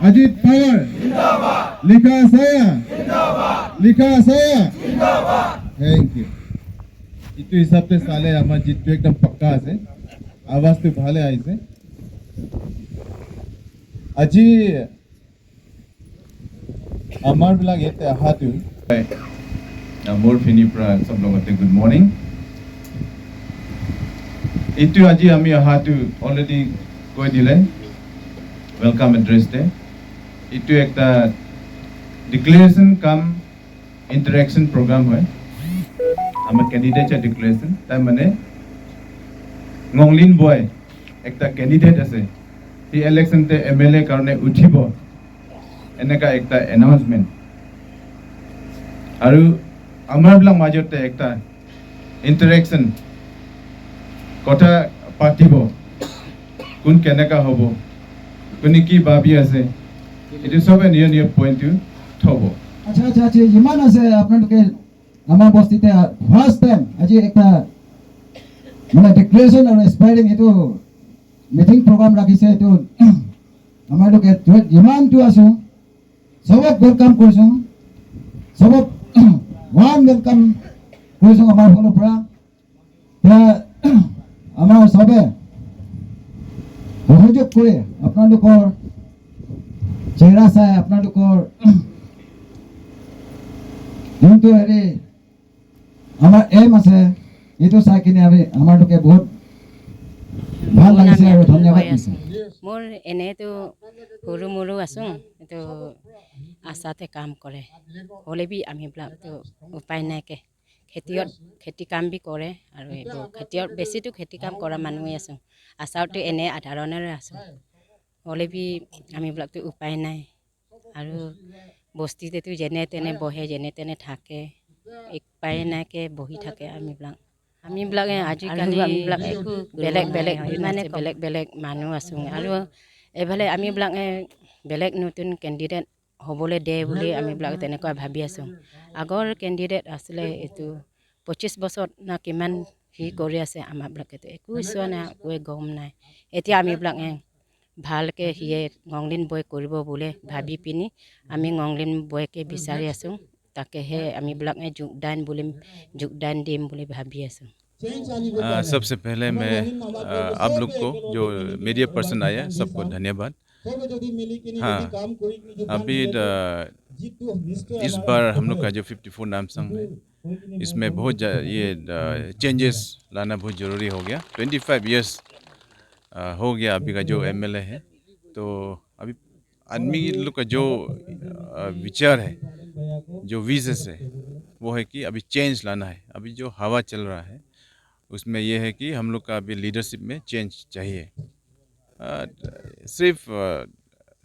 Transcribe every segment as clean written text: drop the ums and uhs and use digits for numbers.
Ajit Pawar লিখা saya লিখা saya thank you ইটো হিসাবে চালে আমাৰ জিতটো একদম পক্কা আছে আৱাজটো ভালে আহিছে আজি আমাৰ বিলাক ইয়াতে আহাটো মোৰ ফিনিৰ পৰা সব লগতে গুড মৰ্নিং ইটো আজি আমি আহাটো অলৰেডি কৈ দিলে वेलकम एड्रेस दे इटू एक डिक्लेरेशन कम इंटरेक्शन प्रोग्राम है हमारे कैंडिडेट डिक्लेरेशन तार माने ngonglin boy एक कैंडिडेट আছে हि इलेक्शन ते एमएलए কাৰণে উঠিব এনেকা একটা অ্যানাউন্সমেন্ট আৰু আমাৰ বিলাক মাজতে একটা ইন্টাৰেকশন কথা পাতিব কোন কেনেকা হ'ব কোনি কি ভাবি আছে এটো সবে নিয় নিয় পয়েন্ট থব আচ্ছা ইমান আছে আপোনালোকে আমাৰ বস্তিতে ফার্স্ট টাইম আজি একটা মানে ডিক্লেৰেশন আৰু এসপাইরিং এটো মিটিং প্ৰগ্ৰাম ৰাখিছে এটো আমালোকে ইমানটো আছো সবক ওয়েলকাম কৰিছো সবক ওয়ান ওয়েলকাম কৰিছো আমাৰ ফালৰ পৰা আমাৰ সবে সহযোগ করে আপনাদের চেহারা চাই আপনাদের যোনটো হেৰি আমার এম আছে এইটো চাই কিনে আমি আমালোকে বহুত ভাল লাগিছে আৰু ধন্যবাদ দিছো মোৰ এনেতো সৰু মৰু আছোঁ এইটো আশাতে কাম কৰে হ'লে বি আমি বিলাকতো উপায় নাইকে খেতি কাম বি কৰে আৰু এইবোৰ খেতিয়ৰ বেছিতো খেতি কাম কৰা মানুহে আছোঁ আশাওতো এনে সাধাৰণৰে আছোঁ হ'লে বি আমি বিলাকতো উপায় নাই আৰু বস্তিতেতো যেনে তেনে বহে যেনে তেনে থাকে উপায় নাইকে বহি থাকে আমি বিলাকে আজিকালি একো বেলেগ মানে বেলেগ মানুহ আছোঁ আৰু এইফালে আমি বিলাকে বেলেগ নতুন কেণ্ডিডেট হ'বলৈ দে বুলি আমি বিলাক তেনেকুৱা ভাবি আছোঁ আগৰ কেণ্ডিডেট আছিলে এইটো 25 বছৰ না কিমান হি কৰি আছে আমাৰ বিলাকেতো একো চোৱা নাই একোৱে গম নাই এতিয়া আমি বিলাকে ভালকে হিয়ে ngonglin বয় কৰিব বুলি ভাবি পিনি আমি ngonglin বয়কে বিচাৰি আছোঁ তাকেহে আমি বিলাকে যোগদান দিম বুলি ভাবি আছোঁ सबसे पहले मैं आप लोग को जो मीडिया पर्सन आया सबको धन्यवाद हाँ अभी इस बार हम लोग का जो 54 नाम संघ है इसमें बहुत ये चेंजेस लाना बहुत ज़रूरी हो गया 25 इयर्स हो गया अभी का जो एमएलए है तो अभी आदमी लोग का जो विचार है जो विजन है वो है कि अभी चेंज लाना है अभी जो हवा चल रहा है उसमें यह है कि हम लोग का अभी लीडरशिप में चेंज चाहिए सिर्फ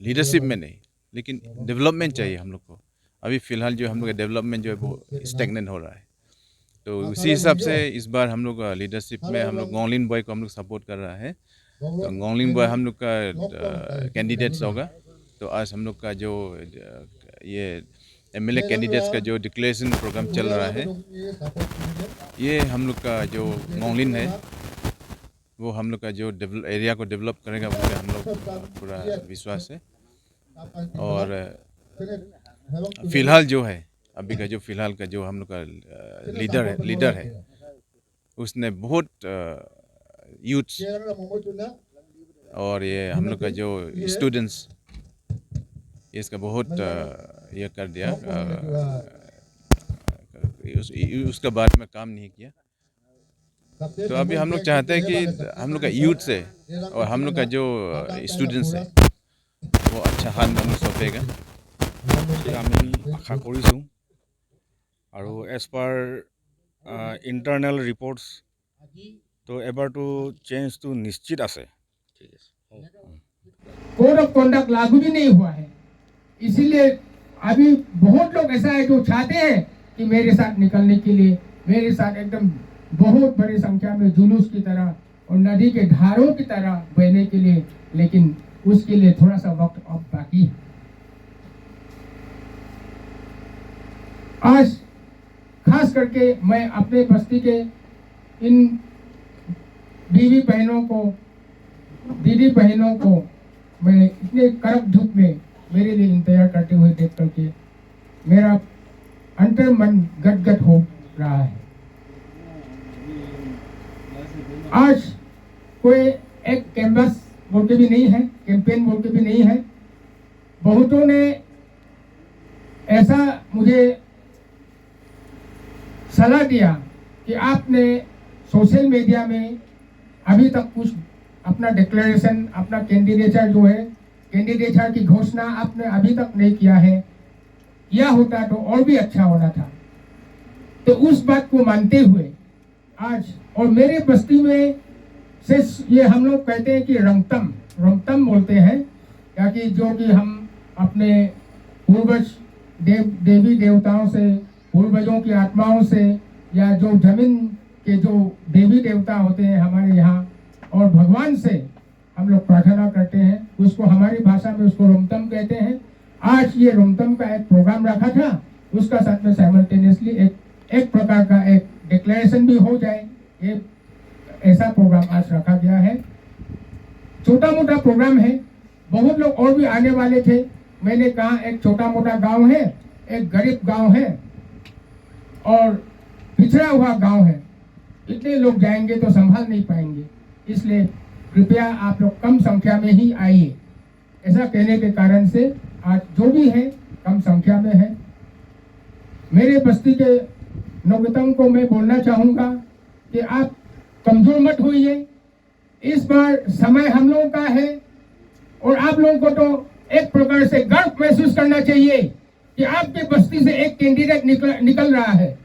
लीडरशिप में नहीं लेकिन डेवलपमेंट चाहिए हम लोग को अभी फ़िलहाल जो हम लोग का डेवलपमेंट जो है वो स्टैग्नेंट हो रहा है तो उसी हिसाब से इस बार हम लोग लीडरशिप में हम लोग ngonglin बॉय को हम लोग सपोर्ट कर रहा है तो ngonglin बॉय हम लोग का कैंडिडेट्स होगा तो आज हम लोग का जो ये एमएलए कैंडिडेट्स का जो डिक्लेरेशन प्रोग्राम चल रहा है ये हम लोग का जो ngonglin है वो हम लोग का जो एरिया को डेवलप करेगा वो हम लोग पूरा विश्वास है और फिलहाल जो है अभी का जो फिलहाल का जो हम लोग का लीडर है उसने बहुत यूथ्स और ये हम लोग का जो स्टूडेंट्स इसका बहुत ये कर दिया उसका बारे में काम नहीं किया तो अभी हम लोग चाहते हैं कि हम लोग का यूथ से और हम लोग का जो स्टूडेंट्स है वो अच्छा हाथ में सौंपेगा আমি আশা কৰিছোঁ আৰু এজ পাৰ ইণ্টাৰনেল ৰিপৰ্টছ তো এবাৰতো চেঞ্জটো নিশ্চিত আছে कोड ऑफ कंडक्ट लागू भी नहीं हुआ है इसीलिए अभी बहुत लोग ऐसा है जो चाहते हैं कि मेरे साथ निकलने के लिए मेरे साथ एकदम बहुत बड़ी संख्या में जुलूस की तरह और नदी के धारों की तरह बहने के लिए लेकिन उसके लिए थोड़ा सा वक्त अब बाकी है आज खास करके मैं अपने बस्ती के इन दीदी बहनों को मैं इतने कड़क धूप में मेरे लिए इंतजार करते हुए देख करके मेरा अंतर मन गदगद हो रहा है। आज कोई एक कैंवस बोल के भी नहीं है, कैंपेन बोल के भी नहीं है। बहुतों ने ऐसा मुझे सलाह दिया कि आपने सोशल मीडिया में अभी तक कुछ अपना डिक्लेरेशन, अपना कैंडिडेचर जो है, कैंडिडेचर की घोषणा आपने अभी तक नहीं किया है, यह होता तो और भी अच्छा होना था। तो उस बात को मानते हुए आज, और मेरे बस्ती में से ये हम लोग कहते हैं कि रंगतम बोलते हैं, या कि जो कि हम अपने पूर्वज देवी देवताओं से, पूर्वजों की आत्माओं से, या जो जमीन के जो देवी देवता होते हैं हमारे यहाँ, और भगवान से हम लोग प्रार्थना करते हैं, उसको हमारी भाषा में उसको रोमतम कहते हैं। आज ये रोमतम का एक प्रोग्राम रखा था, उसका साथ में साइमल्टेनियसली एक प्रकार का एक डिक्लेरेशन भी हो जाए, ये ऐसा प्रोग्राम आज रखा गया है। छोटा मोटा प्रोग्राम है, बहुत लोग और भी आने वाले थे। मैंने कहा एक छोटा मोटा गांव है, एक गरीब गांव है और पिछड़ा हुआ गांव है, इतने लोग जाएंगे तो संभाल नहीं पाएंगे, इसलिए कृपया आप लोग कम संख्या में ही आइए। ऐसा कहने के कारण से आज जो भी है कम संख्या में है। मेरे बस्ती के नौगतम को मैं बोलना चाहूँगा कि आप कमजोर मत होइए। इस बार समय हम लोगों का है और आप लोगों को तो एक प्रकार से गर्व महसूस करना चाहिए कि आपके बस्ती से एक कैंडिडेट निकल रहा है।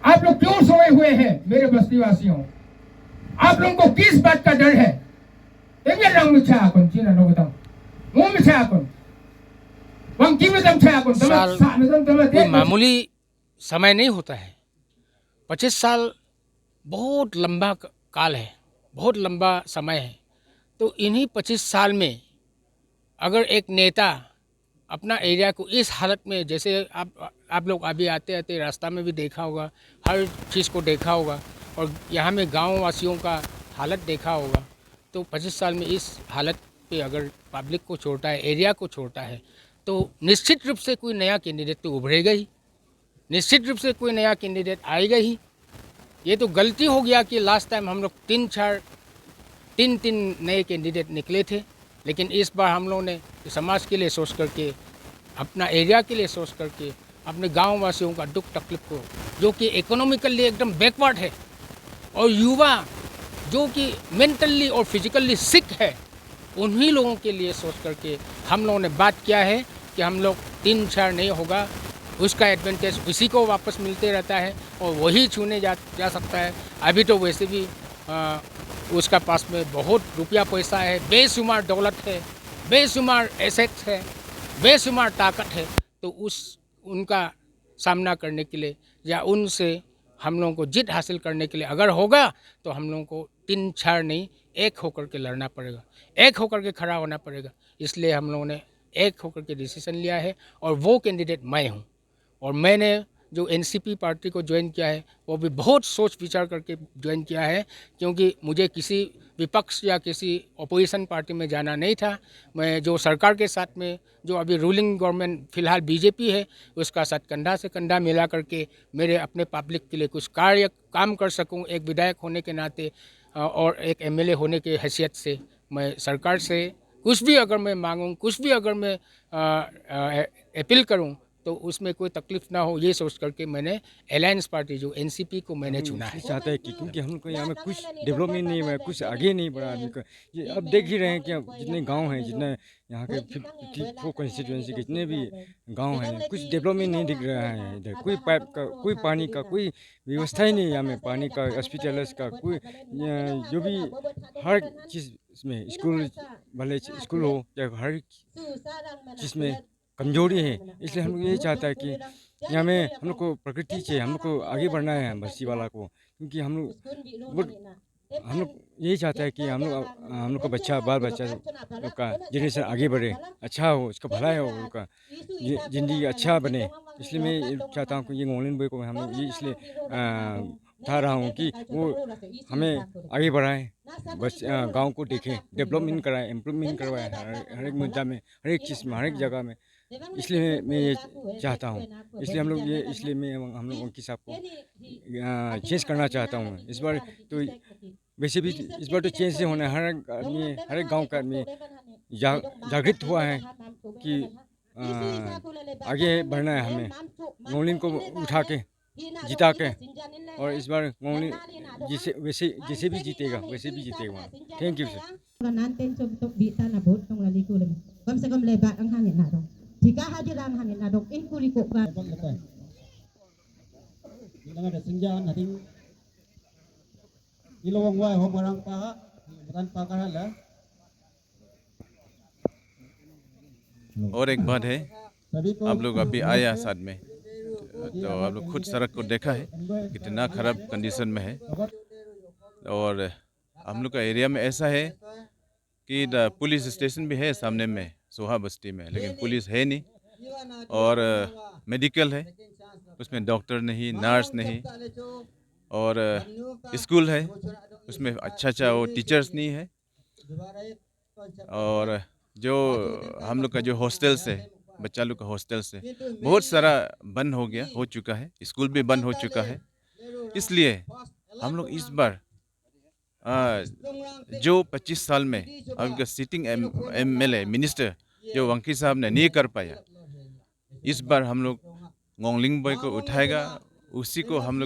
आप लोग क्यों सोए हुए हैं मेरे बस्ती वासियों? आप लोगों को किस बात का डर है? कोई मामूली समय नहीं होता है। 25 साल बहुत लंबा काल है, बहुत लंबा समय है। तो इन्हीं 25 साल में अगर एक नेता अपना एरिया को इस हालत में, जैसे आप लोग अभी आते आते रास्ता में भी देखा होगा, हर चीज़ को देखा होगा, और यहाँ में गांव वासियों का हालत देखा होगा, तो 25 साल में इस हालत पे अगर पब्लिक को छोड़ता है, एरिया को छोड़ता है, तो निश्चित रूप से कोई नया कैंडिडेट तो उभरेगा ही, निश्चित रूप से कोई नया कैंडिडेट आएगा ही। ये तो गलती हो गया कि लास्ट टाइम हम लोग तीन नए कैंडिडेट निकले थे, लेकिन इस बार हम लोगों ने समाज के लिए सोच करके, अपना एरिया के लिए सोच करके, अपने गांव वासियों का दुख तकलीफ को, जो कि इकोनॉमिकली एकदम बैकवर्ड है, और युवा जो कि मेंटली और फिजिकली सिक है, उन्हीं लोगों के लिए सोच करके हम लोगों ने बात किया है कि हम लोग 3-4 नहीं होगा, उसका एडवांटेज उसी को वापस मिलते रहता है और वही छूने जा सकता है। अभी तो वैसे भी उसका पास में बहुत रुपया पैसा है, बेशुमार दौलत है, बेशुमार एसेट्स है, बेशुमार ताकत है। तो उनका सामना करने के लिए या उनसे हम लोगों को जीत हासिल करने के लिए अगर होगा तो हम लोगों को 3-4 नहीं, एक होकर के लड़ना पड़ेगा, एक होकर के खड़ा होना पड़ेगा। इसलिए हम लोगों ने एक होकर के डिसीजन लिया है और वो कैंडिडेट मैं हूँ। और मैंने जो एनसीपी पार्टी को ज्वाइन किया है वो भी बहुत सोच विचार करके ज्वाइन किया है, क्योंकि मुझे किसी विपक्ष या किसी अपोजिशन पार्टी में जाना नहीं था। मैं जो सरकार के साथ में, जो अभी रूलिंग गवर्नमेंट फ़िलहाल बीजेपी है, उसका साथ कंधा से कंधा मिला करके मेरे अपने पब्लिक के लिए कुछ काम कर सकूं, एक विधायक होने के नाते और एक एमएलए होने के हैसियत से मैं सरकार से कुछ भी अगर मैं मांगूं, कुछ भी अगर मैं अपील करूं, तो उसमें कोई तकलीफ ना हो, ये सोच करके मैंने अलायंस पार्टी जो एनसीपी को मैंने चुना है। चाहता है कि क्योंकि हम लोग यहाँ में कुछ डेवलपमेंट नहीं हुआ है, कुछ आगे नहीं बढ़ा आदमी का। ये अब देख ही रहे हैं कि जितने गांव हैं, जितने यहाँ के 54 कॉन्स्टिट्यूंसी के जितने भी गांव हैं, कुछ डेवलपमेंट नहीं दिख रहा है इधर। कोई पाइप का, कोई पानी का कोई व्यवस्था ही नहीं है यहाँ में, पानी का, हॉस्पिटल्स का, कोई जो भी हर चीज़ में, स्कूल भले स्कूल हो या हर चीज़ में कमजोरी है। इसलिए हम लोग यही चाहता है कि यहाँ में हम लोग को प्रकृति से हम लोग को आगे बढ़ना है, बस्ती वाला को, क्योंकि हम लोग यही चाहते हैं कि हम लोग का बच्चा, बाल बच्चा लोग का जनरेशन आगे बढ़े, अच्छा हो, उसका भला हो, उनका ज़िंदगी अच्छा बने। इसलिए मैं चाहता हूँ कि ये मोलिन भाई को हम लोग ये इसलिए चाह रहा हूँ कि वो हमें आगे बढ़ाएं, बस गांव को देखें, डेवलपमेंट कराएं, इम्प्रूवमेंट करवाएं हर एक मुद्दा में, हर एक चीज़ में, हर एक जगह में। इसलिए मैं ये चाहता हूँ, इसलिए मैं हम लोग वकील साहब को चेंज करना चाहता हूँ इस बार। तो वैसे भी इस बार तो चेंज से होना है, हर एक आदमी, हर एक गाँव का आदमी जागृत हुआ है कि आगे बढ़ना है हमें, मोलिन को उठा के जिता के, और इस बार मोलिन जैसे भी जीतेगा वैसे भी जीतेगा। Thank you sir. Nanten coba bisa na bot tong lali ko lem. Kam se kam lebat ang hangin na dong. Jika hadiran hangin na dong in kuli ko ba. Ilang ada senjaan nating ilawang wai ho barang pa bukan pakar lah. और एक बात है, आप लोग अभी आया साथ में, तो आप लोग खुद सड़क को देखा है कितना खराब कंडीशन में है। और हम लोग का एरिया में ऐसा है कि पुलिस स्टेशन भी है सामने में सोहा बस्ती में, लेकिन पुलिस है नहीं। और मेडिकल है, उसमें डॉक्टर नहीं, नर्स नहीं। और स्कूल है, उसमें अच्छा वो टीचर्स नहीं है। और जो हम लोग का जो हॉस्टल्स है, बच्चा लोग का हॉस्टल्स है, बहुत सारा बंद हो चुका है, स्कूल भी बंद हो चुका है। इसलिए हम लोग इस बार जो 25 साल में आपका सिटिंग एमएलए मिनिस्टर जो वंकी साहब ने नहीं कर पाया, इस बार हम लोग ngoling boy को उठाएगा, उसी को हम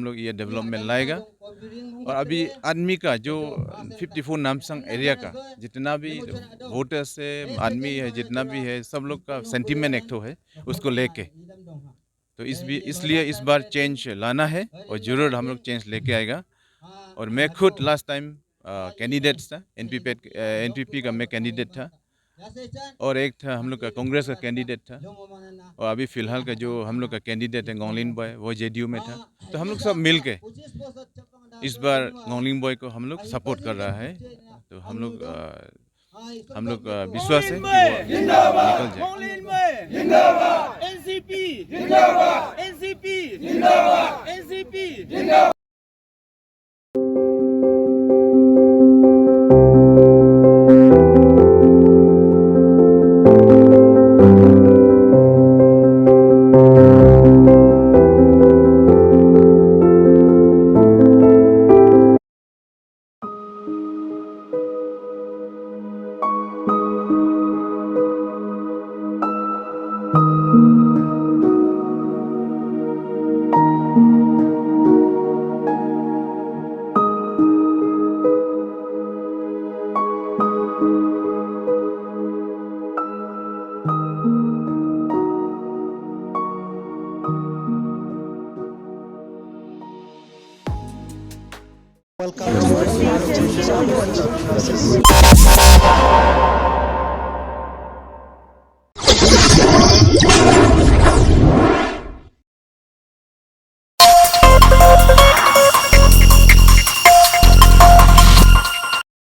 लोग ये डेवलपमेंट लाएगा। और अभी आदमी का जो 54 नामसंग एरिया का जितना भी वोटर्स है, आदमी है, जितना भी है, सब लोग का सेंटीमेंट एक तो है उसको लेके। तो इसलिए इस बार चेंज लाना है और ज़रूर हम लोग चेंज लेके आएगा। और मैं खुद लास्ट टाइम कैंडिडेट था, एनपीपी का मैं कैंडिडेट था, और एक था हम लोग का कांग्रेस का कैंडिडेट था, और अभी फ़िलहाल का जो हम लोग का कैंडिडेट है ngoling boy, वो जेडीयू में था। तो हम लोग सब मिल के इस बार ngoling boy को हम लोग सपोर्ट कर रहा है। तो हम लोग विश्वास है कि वो निकल जाए। Welcome.